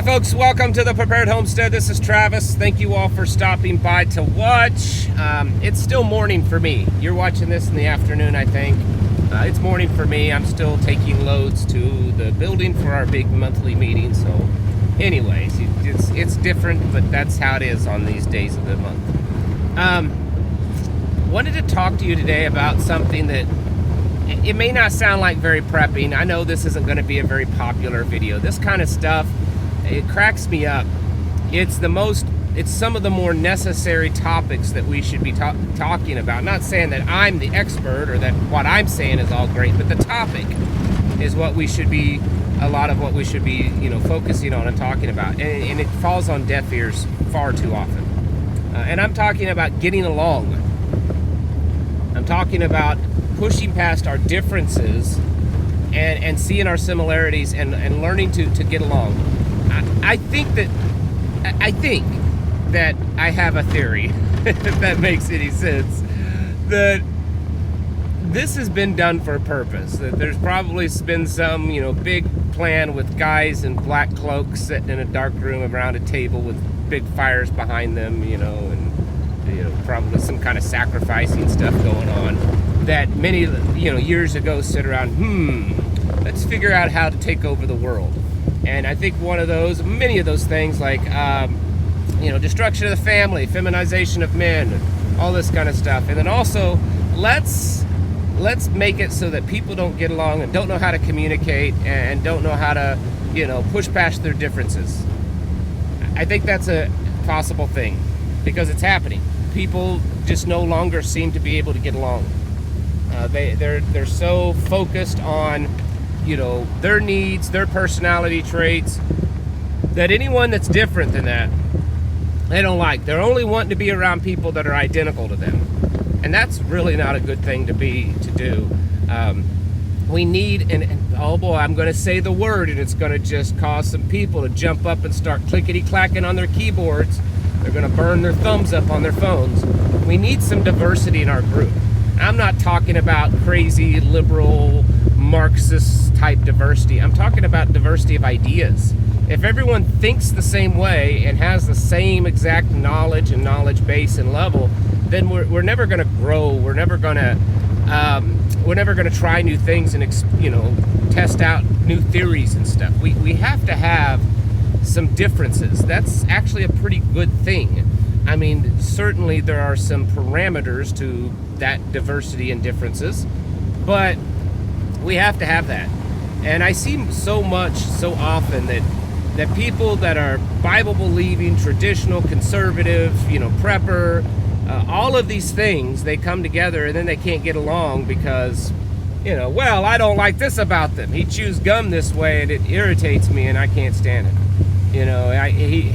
Hi folks, welcome to the Prepared Homestead. This is Travis. Thank you all for stopping by to watch. It's still morning for me. You're watching this in the afternoon, I think. It's morning for me. I'm still taking loads to the building for our big monthly meeting. So anyways, it's different, but that's how it is on these days of the month. Wanted to talk to you today about something that it may not sound like very prepping. I know this isn't going to be a very popular video. This kind of stuff, it cracks me up. It's some of the more necessary topics that we should be talking about. Not saying that I'm the expert or that what I'm saying is all great, but the topic is what we should be, a lot of what we should be, focusing on and talking about. And it falls on deaf ears far too often. And I'm talking about getting along. I'm talking about pushing past our differences and seeing our similarities and learning to get along. I think that I have a theory, if that makes any sense, that this has been done for a purpose. That there's probably been some, big plan with guys in black cloaks sitting in a dark room around a table with big fires behind them, and probably some kind of sacrificing stuff going on. That many, years ago sit around, let's figure out how to take over the world. And I think many of those things like, destruction of the family, feminization of men, all this kind of stuff. And then also, let's make it so that people don't get along and don't know how to communicate and don't know how to, push past their differences. I think that's a possible thing because it's happening. People just no longer seem to be able to get along. They're so focused on, their needs, their personality traits, that anyone that's different than that, they don't like. They're only wanting to be around people that are identical to them. And that's really not a good thing to do. We need, and oh boy, I'm going to say the word, and it's going to just cause some people to jump up and start clickety-clacking on their keyboards. They're going to burn their thumbs up on their phones. We need some diversity in our group. I'm not talking about crazy liberal Marxist type diversity. I'm talking about diversity of ideas. If everyone thinks the same way and has the same exact knowledge and knowledge base and level, then we're never going to grow. We're never going to try new things and test out new theories and stuff. We have to have some differences. That's actually a pretty good thing. I mean, certainly there are some parameters to that diversity and differences, but we have to have that. And I see so often that people that are Bible believing, traditional, conservative, prepper, all of these things, they come together and then they can't get along because, well, I don't like this about them. He chews gum this way and it irritates me and I can't stand it.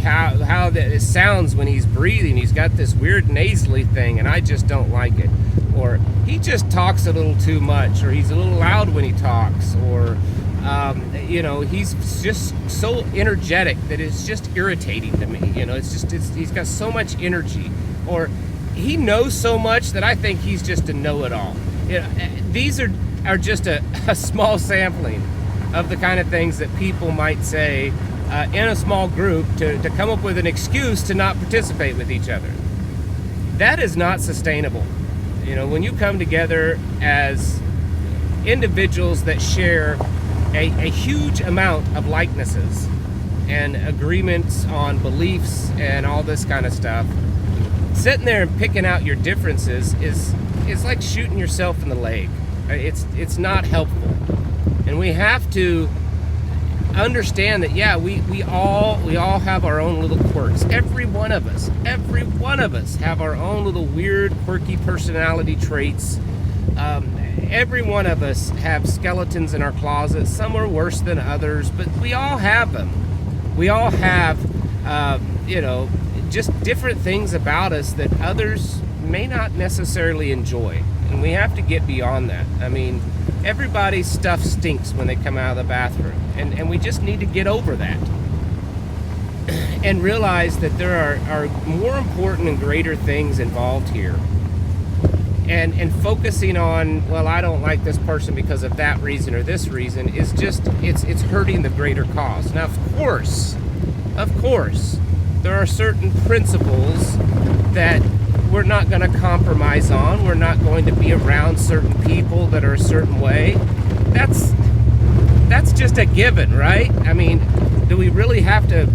How it sounds when he's breathing. He's got this weird nasally thing, and I just don't like it. Or he just talks a little too much, or he's a little loud when he talks, or he's just so energetic that it's just irritating to me. He's got so much energy, or he knows so much that I think he's just a know-it-all. These are just a small sampling of the kind of things that people might say in a small group to come up with an excuse to not participate with each other. That is not sustainable. When you come together as individuals that share a huge amount of likenesses and agreements on beliefs and all this kind of stuff, sitting there and picking out your differences is like shooting yourself in the leg. It's not helpful. And we have to understand that, we all have our own little quirks. Every one of us have our own little weird, quirky personality traits. Every one of us have skeletons in our closet. Some are worse than others, but we all have them. We all have, just different things about us that others may not necessarily enjoy. And we have to get beyond that. I mean, everybody's stuff stinks when they come out of the bathroom. And we just need to get over that. And realize that there are more important and greater things involved here. And focusing on, well, I don't like this person because of that reason or this reason is just, it's hurting the greater cause. Now, of course, of course, there are certain principles that we're not going to compromise on. We're not going to be around certain people that are a certain way. That's just a given, right? I mean, do we really have to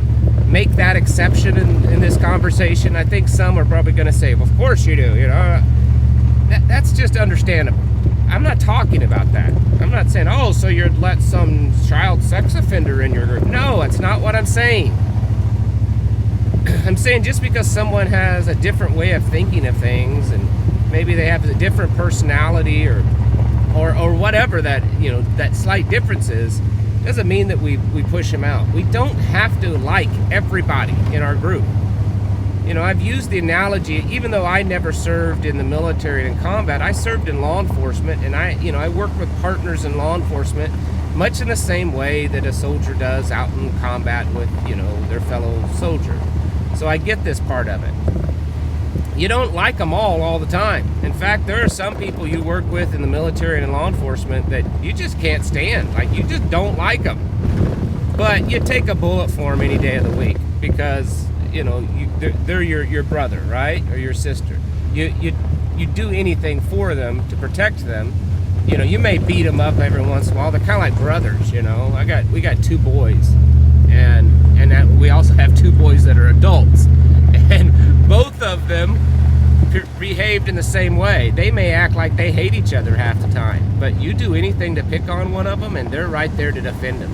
make that exception in this conversation? I think some are probably going to say, well, of course you do, you know. That's just understandable. I'm not talking about that. I'm not saying, oh, so you'd let some child sex offender in your group. No, that's not what I'm saying. I'm saying just because someone has a different way of thinking of things, and maybe they have a different personality or whatever that, you know, that slight difference is, doesn't mean that we push them out. We don't have to like everybody in our group. You know, I've used the analogy, even though I never served in the military and in combat, I served in law enforcement, and I work with partners in law enforcement much in the same way that a soldier does out in combat with, you know, their fellow soldier. So I get this part of it. You don't like them all the time. In fact, there are some people you work with in the military and in law enforcement that you just can't stand. Like, you just don't like them. But you take a bullet for them any day of the week because, you know, they're your brother, right? Or your sister. You do anything for them to protect them. You know, you may beat them up every once in a while. They're kind of like brothers, you know. We got 2 boys. And that we also have 2 boys that are adults. And both of them behaved in the same way. They may act like they hate each other half the time, but you do anything to pick on one of them and they're right there to defend them.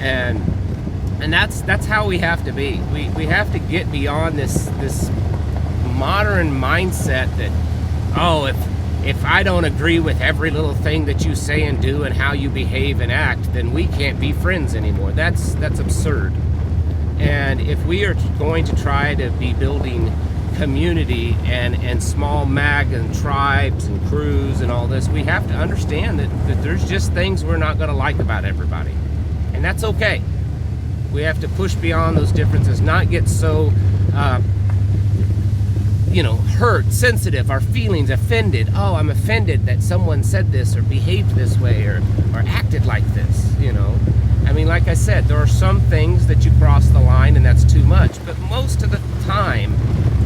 And that's how we have to be. We have to get beyond this modern mindset that, oh, if I don't agree with every little thing that you say and do and how you behave and act, then we can't be friends anymore. That's absurd. And if we are going to try to be building community and small mag and tribes and crews and all this, we have to understand that there's just things we're not going to like about everybody. And that's okay. We have to push beyond those differences, not get so hurt, sensitive, our feelings, offended. Oh, I'm offended that someone said this or behaved this way or acted like this, you know. I mean, like I said, there are some things that you cross the line and that's too much. But most of the time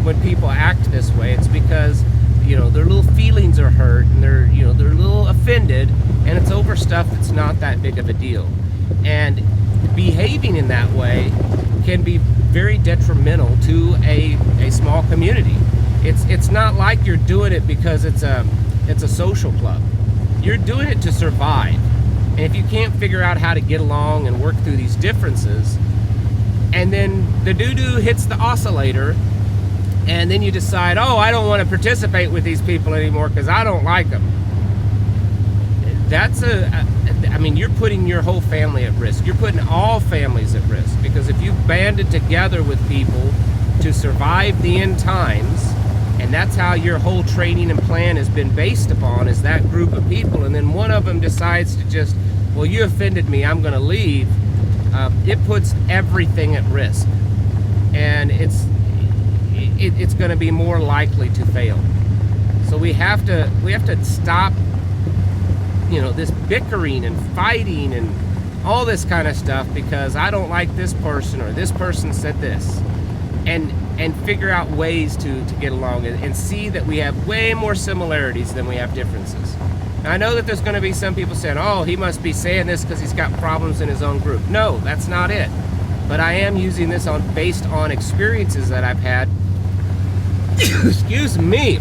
when people act this way, it's because, you know, their little feelings are hurt and they're a little offended, and it's over stuff that's not that big of a deal. And behaving in that way can be very detrimental to a small community. It's not like you're doing it because it's a social club. You're doing it to survive. And if you can't figure out how to get along and work through these differences, and then the doo-doo hits the oscillator, and then you decide, oh, I don't want to participate with these people anymore because I don't like them. You're putting your whole family at risk. You're putting all families at risk, because if you banded together with people to survive the end times, and that's how your whole training and plan has been based upon, is that group of people, and then one of them decides to just, well, you offended me, I'm going to leave, it puts everything at risk, and it's going to be more likely to fail. So we have to stop, this bickering and fighting and all this kind of stuff because I don't like this person or this person said this, and figure out ways to get along and see that we have way more similarities than we have differences. Now, I know that there's going to be some people saying, oh, he must be saying this because he's got problems in his own group. No, that's not it. But I am using this based on experiences that I've had, excuse me,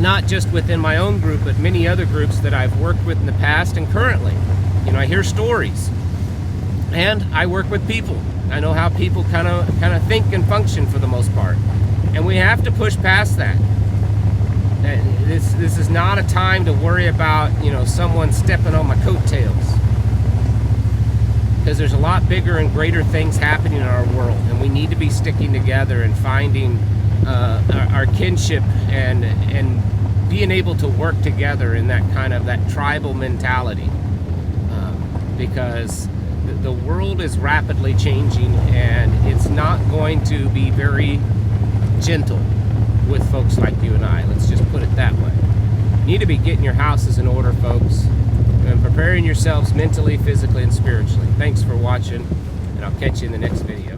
not just within my own group, but many other groups that I've worked with in the past and currently. I hear stories, and I work with people. I know how people kind of think and function for the most part, and we have to push past that. This is not a time to worry about someone stepping on my coattails, because there's a lot bigger and greater things happening in our world, and we need to be sticking together and finding our kinship and being able to work together in that tribal mentality, because the world is rapidly changing, and it's not going to be very gentle with folks like you and I. Let's just put it that way. You need to be getting your houses in order, folks, and preparing yourselves mentally, physically, and spiritually. Thanks for watching, and I'll catch you in the next video.